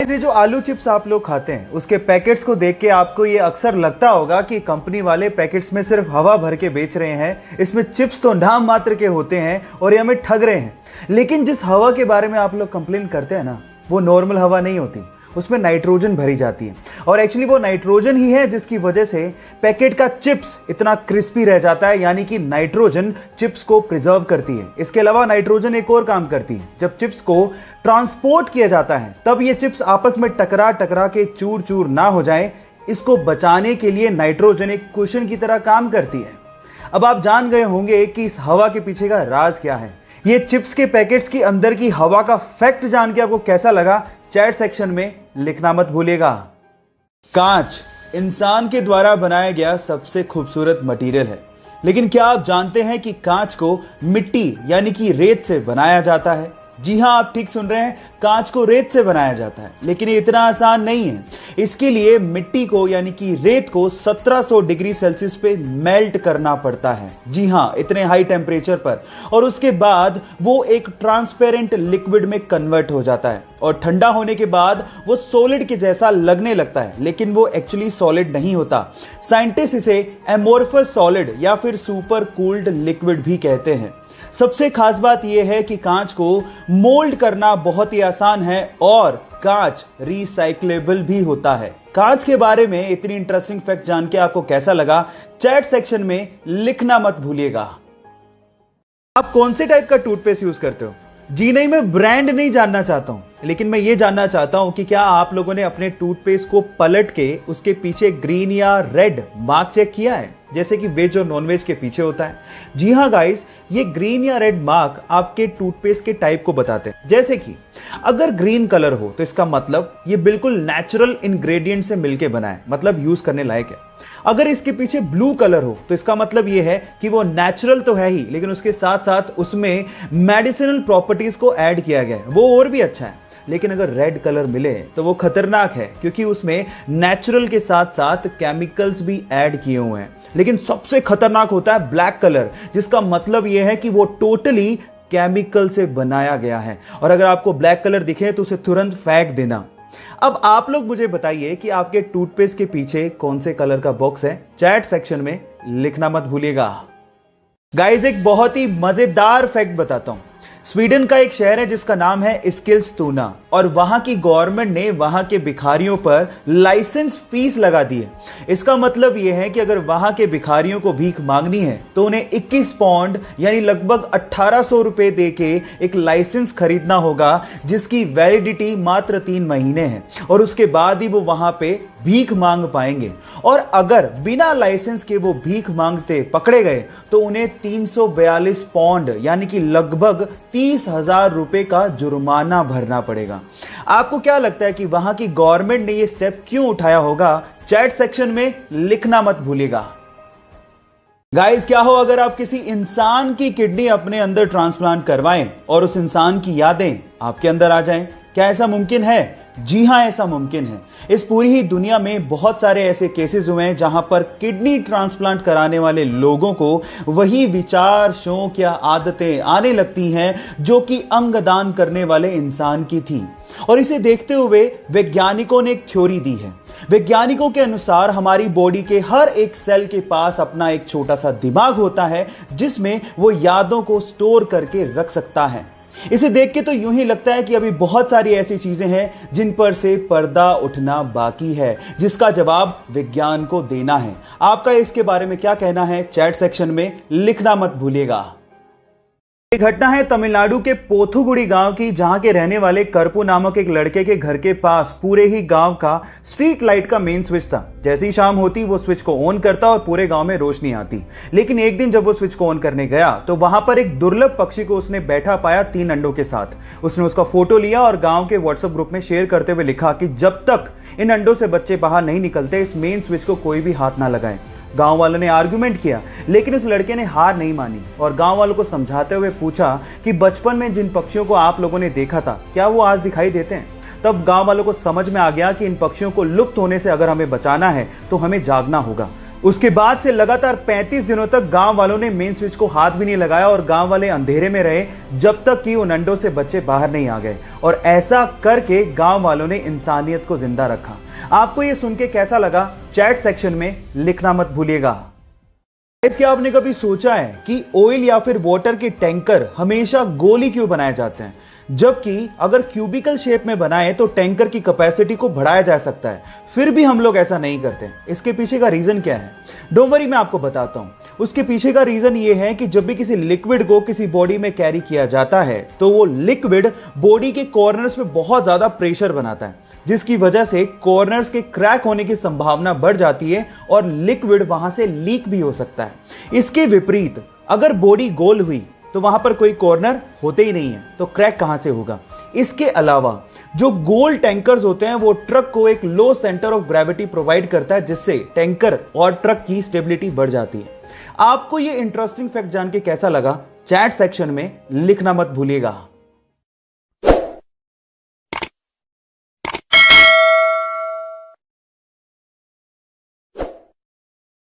ये जो आलू चिप्स आप लोग खाते हैं उसके पैकेट्स को देख के आपको ये अक्सर लगता होगा कि कंपनी वाले पैकेट्स में सिर्फ हवा भर के बेच रहे हैं, इसमें चिप्स तो नाम मात्र के होते हैं और ये हमें ठग रहे हैं। लेकिन जिस हवा के बारे में आप लोग कंप्लेन करते हैं ना, वो नॉर्मल हवा नहीं होती, उसमें नाइट्रोजन भरी जाती है। और एक्चुअली वो नाइट्रोजन ही है जिसकी वजह से पैकेट का चिप्स इतना क्रिस्पी रह जाता है, यानी कि नाइट्रोजन चिप्स को प्रिजर्व करती है। इसके अलावा नाइट्रोजन एक और काम करती है, जब चिप्स को ट्रांसपोर्ट किया जाता है तब ये चिप्स आपस में टकरा टकरा के चूर चूर ना हो जाए, इसको बचाने के लिए नाइट्रोजन एक कुशन की तरह काम करती है। अब आप जान गए होंगे कि इस हवा के पीछे का राज क्या है। ये चिप्स के पैकेट्स के अंदर की हवा का फैक्ट जान के आपको कैसा लगा, चैट सेक्शन में लिखना मत भूलिएगा। कांच इंसान के द्वारा बनाया गया सबसे खूबसूरत मटेरियल है, लेकिन क्या आप जानते हैं कि कांच को मिट्टी यानी कि रेत से बनाया जाता है? जी हां, आप ठीक सुन रहे हैं, कांच को रेत से बनाया जाता है। लेकिन ये इतना आसान नहीं है। इसके लिए मिट्टी को यानी कि रेत को 1700 डिग्री सेल्सियस पे मेल्ट करना पड़ता है। जी हां, इतने हाई टेम्परेचर पर। और उसके बाद वो एक ट्रांसपेरेंट लिक्विड में कन्वर्ट हो जाता है और ठंडा होने के बाद वो सॉलिड के जैसा लगने लगता है, लेकिन वो एक्चुअली सॉलिड नहीं होता। साइंटिस्ट इसे एमोर्फस सॉलिड या फिर सुपर कूल्ड लिक्विड भी कहते हैं। सबसे खास बात यह है कि कांच को मोल्ड करना बहुत ही आसान है और कांच रिसाइक्लेबल भी होता है। कांच के बारे में इतनी इंटरेस्टिंग फैक्ट जान के आपको कैसा लगा, चैट सेक्शन में लिखना मत भूलिएगा। आप कौन से टाइप का टूथपेस्ट यूज करते हो? जी नहीं, मैं ब्रांड नहीं जानना चाहता हूं, लेकिन मैं ये जानना चाहता हूं कि क्या आप लोगों ने अपने टूथपेस्ट को पलट के उसके पीछे ग्रीन या रेड मार्क चेक किया है, जैसे कि वेज और नॉन वेज के पीछे होता है? जी हां गाइस, ये ग्रीन या रेड मार्क आपके टूथपेस्ट के टाइप को बताते हैं। जैसे कि अगर ग्रीन कलर हो तो इसका मतलब ये बिल्कुल नेचुरल इंग्रेडिएंट से मिलके बना है, मतलब यूज करने लायक है। अगर इसके पीछे ब्लू कलर हो तो इसका मतलब ये है कि वो नेचुरल तो है ही, लेकिन उसके साथ साथ उसमें मेडिसिनल प्रॉपर्टीज को ऐड किया गया है, वो और भी अच्छा है। लेकिन अगर रेड कलर मिले तो वो खतरनाक है, क्योंकि उसमें नेचुरल के साथ साथ केमिकल्स भी ऐड किए हुए हैं। लेकिन सबसे खतरनाक होता है ब्लैक कलर, जिसका मतलब यह है कि वो टोटली केमिकल से बनाया गया है। और अगर आपको ब्लैक कलर दिखे तो उसे तुरंत फेंक देना। अब आप लोग मुझे बताइए कि आपके टूथपेस्ट के पीछे कौन से कलर का बॉक्स है? चैट सेक्शन में लिखना मत भूलिएगा। गाइस, एक बहुत ही मजेदार फैक्ट बताता हूं। स्वीडन का एक शहर है जिसका नाम है एस्किलस्तुना, और वहां की गवर्नमेंट ने वहां के भिखारियों पर लाइसेंस फीस लगा दी है। इसका मतलब यह है कि अगर वहां के भिखारियों को भीख मांगनी है तो उन्हें 21 पाउंड यानी लगभग 1800 रुपए देके एक लाइसेंस खरीदना होगा, जिसकी वैलिडिटी मात्र 3 महीने है, और उसके बाद ही वो वहां पे भीख मांग पाएंगे। और अगर बिना लाइसेंस के वो भीख मांगते पकड़े गए तो उन्हें 342 पाउंड यानी कि लगभग 30,000 रुपए का जुर्माना भरना पड़ेगा। आपको क्या लगता है कि वहां की गवर्नमेंट ने ये स्टेप क्यों उठाया होगा? चैट सेक्शन में लिखना मत भूलिएगा। गाइस, क्या हो अगर आप किसी इंसान की किडनी अपने अंदर ट्रांसप्लांट करवाएं और उस इंसान की यादें आपके अंदर आ जाएं? क्या ऐसा मुमकिन है? जी हां, ऐसा मुमकिन है। इस पूरी ही दुनिया में बहुत सारे ऐसे केसेस हुए हैं जहां पर किडनी ट्रांसप्लांट कराने वाले लोगों को वही विचार, शौक या आदतें आने लगती हैं जो कि अंगदान करने वाले इंसान की थी। और इसे देखते हुए वैज्ञानिकों ने एक थ्योरी दी है। वैज्ञानिकों के अनुसार हमारी बॉडी के हर एक सेल के पास अपना एक छोटा सा दिमाग होता है, जिसमें वो यादों को स्टोर करके रख सकता है। इसे देख के तो यूं ही लगता है कि अभी बहुत सारी ऐसी चीजें हैं जिन पर से पर्दा उठना बाकी है, जिसका जवाब विज्ञान को देना है। आपका इसके बारे में क्या कहना है? चैट सेक्शन में लिखना मत भूलिएगा। एक घटना है तमिलनाडु के पोथुगुड़ी गांव की, जहां के रहने वाले करपू नामक एक लड़के के घर के पास पूरे ही गांव का स्ट्रीट लाइट का मेन स्विच था। जैसे ही शाम होती वो स्विच को ऑन करता और पूरे गांव में रोशनी आती। लेकिन एक दिन जब वो स्विच को ऑन करने गया तो वहां पर एक दुर्लभ पक्षी को उसने बैठा पाया 3 अंडों के साथ। उसने उसका फोटो लिया और गांव के व्हाट्सएप ग्रुप में शेयर करते हुए लिखा कि जब तक इन अंडों से बच्चे बाहर नहीं निकलते इस मेन स्विच को कोई भी हाथ ना लगाए। गांव वालों ने आर्गुमेंट किया, लेकिन उस लड़के ने हार नहीं मानी और गांव वालों को समझाते हुए पूछा कि बचपन में जिन पक्षियों को आप लोगों ने देखा था, क्या वो आज दिखाई देते हैं? तब गांव वालों को समझ में आ गया कि इन पक्षियों को लुप्त होने से अगर हमें बचाना है तो हमें जागना होगा। उसके बाद से लगातार 35 दिनों तक गांव वालों ने मेन स्विच को हाथ भी नहीं लगाया और गांव वाले अंधेरे में रहे जब तक कि उन अंडों से बच्चे बाहर नहीं आ गए। और ऐसा करके गांव वालों ने इंसानियत को जिंदा रखा। आपको यह सुन के कैसा लगा, चैट सेक्शन में लिखना मत भूलिएगा। क्या आपने कभी सोचा है कि ऑयल या फिर वाटर के टैंकर हमेशा गोल ही क्यों बनाए जाते हैं, जबकि अगर क्यूबिकल शेप में बनाए तो टैंकर की कैपेसिटी को बढ़ाया जा सकता है, फिर भी हम लोग ऐसा नहीं करते। इसके पीछे का रीजन क्या है? डोंट वरी, मैं आपको बताता हूं। उसके पीछे का रीजन ये है कि जब भी किसी लिक्विड को किसी बॉडी में कैरी किया जाता है तो वो लिक्विड बॉडी के कॉर्नर्स में बहुत ज्यादा प्रेशर बनाता है, जिसकी वजह से कॉर्नर्स के क्रैक होने की संभावना बढ़ जाती है और लिक्विड वहां से लीक भी हो सकता है। इसके विपरीत अगर बॉडी गोल हुई तो वहां पर कोई कॉर्नर होते ही नहीं है, तो क्रैक कहां से होगा? इसके अलावा जो गोल टैंकर्स होते हैं वो ट्रक को एक लो सेंटर ऑफ ग्रेविटी प्रोवाइड करता है, जिससे टैंकर और ट्रक की स्टेबिलिटी बढ़ जाती है। आपको ये इंटरेस्टिंग फैक्ट जान के कैसा लगा, चैट सेक्शन में लिखना मत भूलिएगा।